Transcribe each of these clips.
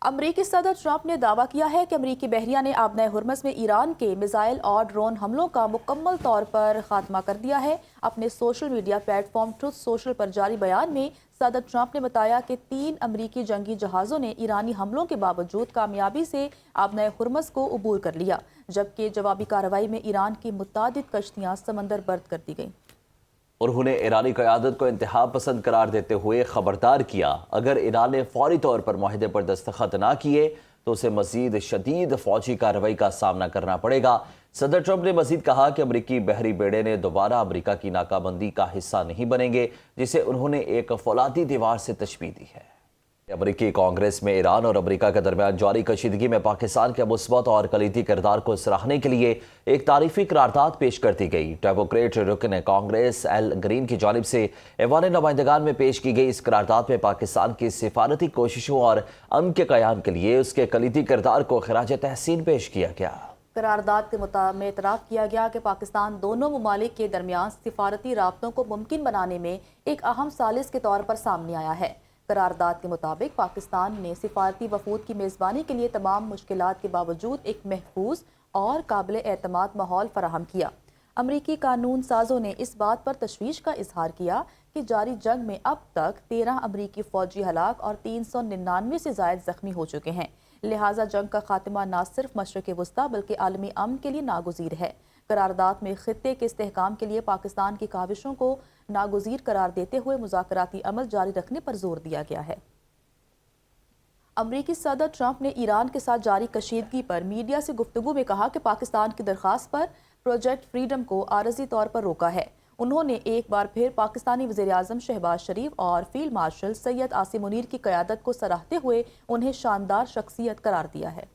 امریکی صدر ٹرمپ نے دعویٰ کیا ہے کہ امریکی بحریہ نے آبنۂ ہرمز میں ایران کے میزائل اور ڈرون حملوں کا مکمل طور پر خاتمہ کر دیا ہے۔ اپنے social media platform Truth Social پر جاری بیان میں صدر ٹرمپ نے بتایا کہ 3 امریکی جنگی جہازوں نے ایرانی حملوں کے باوجود کامیابی سے آبنۂ ہرمز کو عبور کر لیا، جبکہ جوابی کارروائی میں ایران کی متعدد کشتیاں سمندر برد کر دی گئیں۔ انہوں نے ایرانی قیادت کو انتہا پسند قرار دیتے ہوئے خبردار کیا، اگر ایران نے فوری طور پر معاہدے پر دستخط نہ کیے تو اسے مزید شدید فوجی کارروائی کا سامنا کرنا پڑے گا۔ صدر ٹرمپ نے مزید کہا کہ امریکی بحری بیڑے نے دوبارہ امریکہ کی ناکہ بندی کا حصہ نہیں بنیں گے، جسے انہوں نے ایک فولادی دیوار سے تشبیہ دی ہے۔ امریکی کانگریس میں ایران اور امریکہ کے درمیان جاری کشیدگی میں پاکستان کے مثبت اور کلیدی کردار کو سراہنے کے لیے ایک تعریفی قرارداد پیش کر دی گئی۔ ڈیموکریٹ رکن کانگریس ایل گرین کی جانب سے ایوان نمائندگان میں پیش کی گئی اس قرارداد میں پاکستان کی سفارتی کوششوں اور امن کے قیام کے لیے اس کے کلیدی کردار کو خراج تحسین پیش کیا گیا۔ قرارداد کے میں اعتراف کیا گیا کہ پاکستان دونوں ممالک کے درمیان سفارتی رابطوں کو ممکن بنانے میں ایک اہم ثالث کے طور پر سامنے آیا ہے۔ قرارداد کے مطابق پاکستان نے سفارتی وفود کی میزبانی کے لیے تمام مشکلات کے باوجود ایک محفوظ اور قابل اعتماد ماحول فراہم کیا۔ امریکی قانون سازوں نے اس بات پر تشویش کا اظہار کیا کہ جاری جنگ میں اب تک 13 امریکی فوجی ہلاک اور 399 سے زائد زخمی ہو چکے ہیں، لہٰذا جنگ کا خاتمہ نہ صرف مشرق وسطیٰ بلکہ عالمی امن کے لیے ناگزیر ہے۔ قرارداد میں خطے کے استحکام کے لیے پاکستان کی کاوشوں کو ناگزیر قرار دیتے ہوئے مذاکراتی عمل جاری رکھنے پر زور دیا گیا ہے۔ امریکی صدر ٹرمپ نے ایران کے ساتھ جاری کشیدگی پر میڈیا سے گفتگو میں کہا کہ پاکستان کی درخواست پر پروجیکٹ فریڈم کو عارضی طور پر روکا ہے۔ انہوں نے ایک بار پھر پاکستانی وزیراعظم شہباز شریف اور فیلڈ مارشل سید عاصم منیر کی قیادت کو سراہتے ہوئے انہیں شاندار شخصیت قرار دیا ہے۔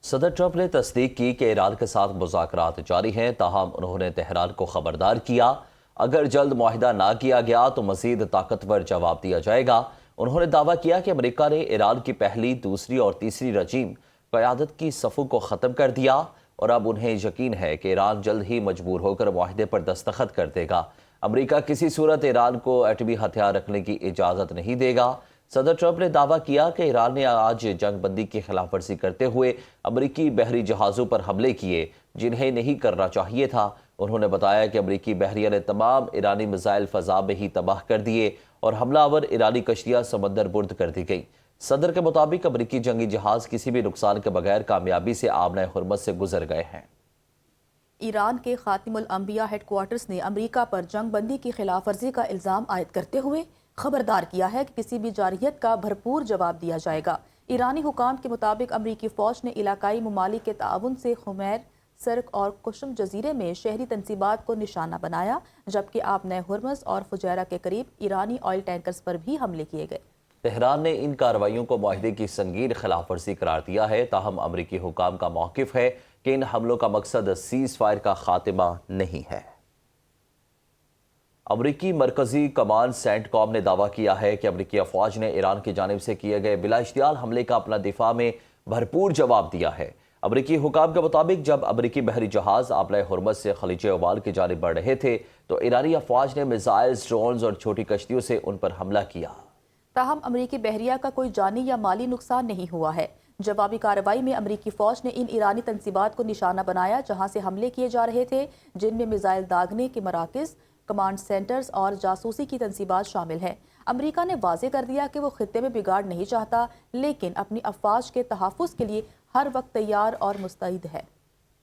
صدر ٹرمپ نے تصدیق کی کہ ایران کے ساتھ مذاکرات جاری ہیں، تاہم انہوں نے تہران کو خبردار کیا اگر جلد معاہدہ نہ کیا گیا تو مزید طاقتور جواب دیا جائے گا۔ انہوں نے دعویٰ کیا کہ امریکہ نے ایران کی پہلی، دوسری اور تیسری رجیم قیادت کی صفوں کو ختم کر دیا اور اب انہیں یقین ہے کہ ایران جلد ہی مجبور ہو کر معاہدے پر دستخط کر دے گا۔ امریکہ کسی صورت ایران کو ایٹمی ہتھیار رکھنے کی اجازت نہیں دے گا۔ صدر ٹرمپ نے دعویٰ کیا کہ ایران نے آج جنگ بندی کی خلاف ورزی کرتے ہوئے امریکی بحری جہازوں پر حملے کیے جنہیں نہیں کرنا چاہیے تھا۔ انہوں نے بتایا کہ امریکی بحریہ نے تمام ایرانی میزائل فضا میں ہی تباہ کر دیے اور حملہ آور ایرانی کشتیاں سمندر برد کر دی گئی۔ صدر کے مطابق امریکی جنگی جہاز کسی بھی نقصان کے بغیر کامیابی سے آبنۂ ہرمز سے گزر گئے ہیں۔ ایران کے خاتم الانبیاء ہیڈ کوارٹرز نے امریکہ پر جنگ بندی کی خلاف ورزی کا الزام عائد کرتے ہوئے خبردار کیا ہے کہ کسی بھی جارحیت کا بھرپور جواب دیا جائے گا۔ ایرانی حکام کے مطابق امریکی فوج نے علاقائی ممالک کے تعاون سے خمیر، سرک اور قشم جزیرے میں شہری تنصیبات کو نشانہ بنایا، جبکہ آبنۂ ہرمز اور فجیرہ کے قریب ایرانی آئل ٹینکرز پر بھی حملے کیے گئے۔ تہران نے ان کارروائیوں کو معاہدے کی سنگین خلاف ورزی قرار دیا ہے، تاہم امریکی حکام کا موقف ہے کہ ان حملوں کا مقصد سیز فائر کا خاتمہ نہیں ہے۔ امریکی مرکزی کمانڈ سینٹ کام نے دعویٰ کیا ہے کہ امریکی افواج نے ایران کی جانب سے کیے گئے بلا اشتعال حملے کا اپنا دفاع میں بھرپور جواب دیا ہے۔ امریکی حکام کے مطابق جب امریکی بحری جہاز آبنۂ ہرمز سے خلیج عمان کی جانب بڑھ رہے تھے تو ایرانی افواج نے میزائلز، ڈرونز اور چھوٹی کشتیوں سے ان پر حملہ کیا۔ تاہم امریکی بحریہ کا کوئی جانی یا مالی نقصان نہیں ہوا ہے۔ جوابی کارروائی میں امریکی فوج نے ان ایرانی تنصیبات کو نشانہ بنایا جہاں سے حملے کیے جا رہے تھے، جن میں میزائل داغنے کے مراکز، کمانڈ سینٹرز اور جاسوسی کی تنصیبات شامل ہیں۔ امریکہ نے واضح کر دیا کہ وہ خطے میں بگاڑ نہیں چاہتا، لیکن اپنی افواج کے تحفظ کے لیے ہر وقت تیار اور مستعد ہے۔